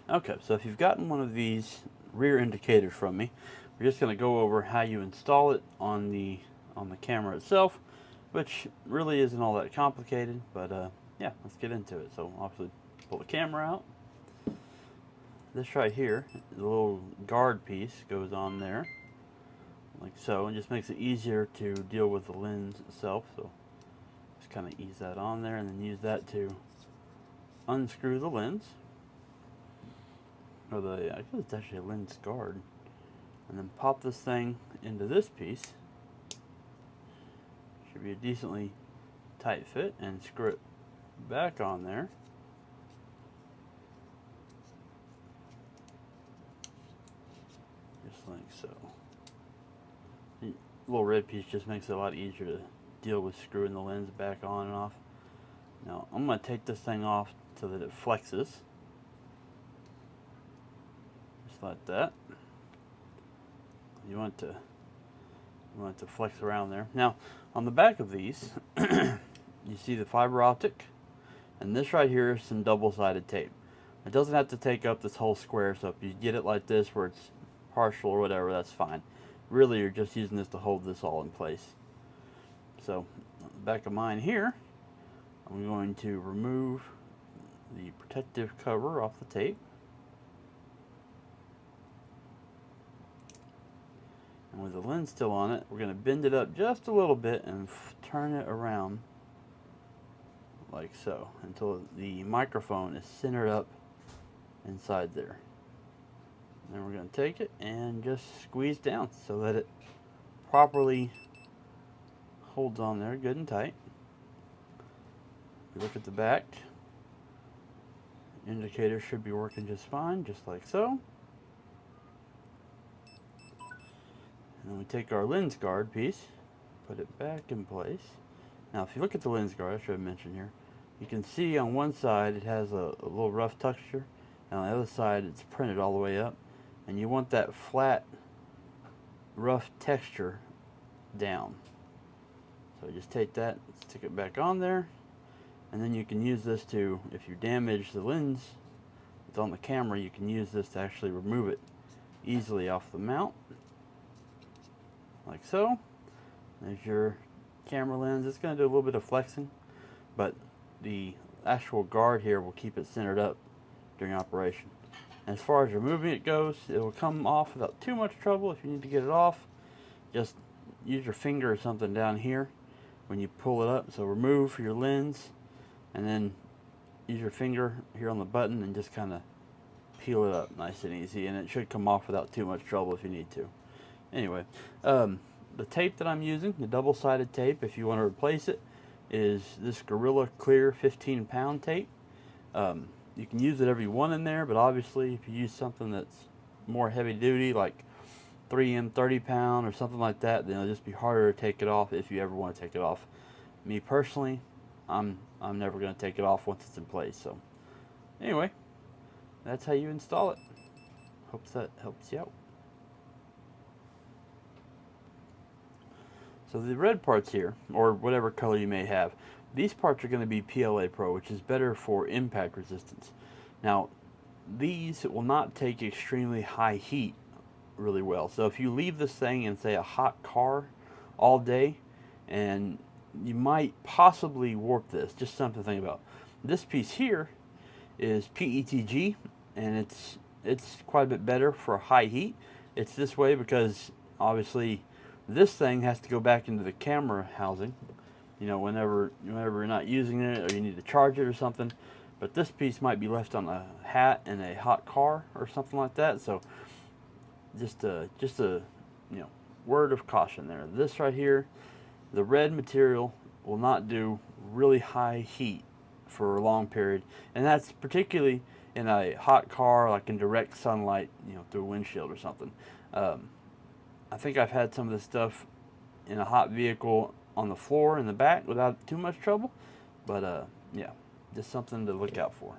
Okay, so if you've gotten one of these rear indicators from me, we're just going to go over how you install it on the camera itself, which really isn't all that complicated, but yeah, let's get into it. So obviously pull the camera out. This right here, the little guard piece goes on there, like so, and just makes it easier to deal with the lens itself. So just kind of ease that on there and then use that to unscrew the lens. Or I guess it's actually a lens guard. And then pop this thing into this piece. Should be a decently tight fit, and screw it back on there. Just like so. The little red piece just makes it a lot easier to deal with screwing the lens back on and off. Now I'm going to take this thing off so that it flexes. Just like that. You want it to flex around there. Now, on the back of these, you see the fiber optic, and this right here is some double-sided tape. It doesn't have to take up this whole square, so if you get it like this where it's partial or whatever, that's fine. Really, you're just using this to hold this all in place. So, on the back of mine here, I'm going to remove the protective cover off the tape. And with the lens still on it, we're going to bend it up just a little bit and turn it around like so until the microphone is centered up inside there. And then we're going to take it and just squeeze down so that it properly holds on there good and tight. If you look at the back, indicator should be working just fine, just like so. And then we take our lens guard piece, put it back in place. Now if you look at the lens guard, I should have mentioned here, you can see on one side it has a little rough texture, and on the other side it's printed all the way up. And you want that flat, rough texture down. So just take that, stick it back on there, and then you can use this to, if you damage the lens that's on the camera, you can use this to actually remove it easily off the mount. Like so. There's your camera lens. It's going to do a little bit of flexing, but the actual guard here will keep it centered up during operation. And as far as removing it goes, it will come off without too much trouble. If you need to get it off, just use your finger or something down here when you pull it up. So remove your lens, and then use your finger here on the button and just kind of peel it up nice and easy, and it should come off without too much trouble if you need to. Anyway, the tape that I'm using, the double-sided tape, if you want to replace it, is this Gorilla Clear 15-pound tape. You can use whatever you want in there, but obviously if you use something that's more heavy-duty, like 3M 30-pound or something like that, then it'll just be harder to take it off if you ever want to take it off. Me personally, I'm never going to take it off once it's in place. So anyway, that's how you install it. Hope that helps you out. So the red parts here, or whatever color you may have, these parts are going to be PLA Pro, which is better for impact resistance. Now, these will not take extremely high heat really well. So if you leave this thing in, say, a hot car all day, and you might possibly warp this. Just something to think about. This piece here is PETG, and it's quite a bit better for high heat. It's this way because obviously this thing has to go back into the camera housing, you know, whenever you're not using it or you need to charge it or something. But this piece might be left on a hat in a hot car or something like that. So just a word of caution there. This right here, the red material will not do really high heat for a long period, and that's particularly in a hot car, like in direct sunlight, through a windshield or something. I think I've had some of this stuff in a hot vehicle on the floor in the back without too much trouble, but yeah, just something to look out for.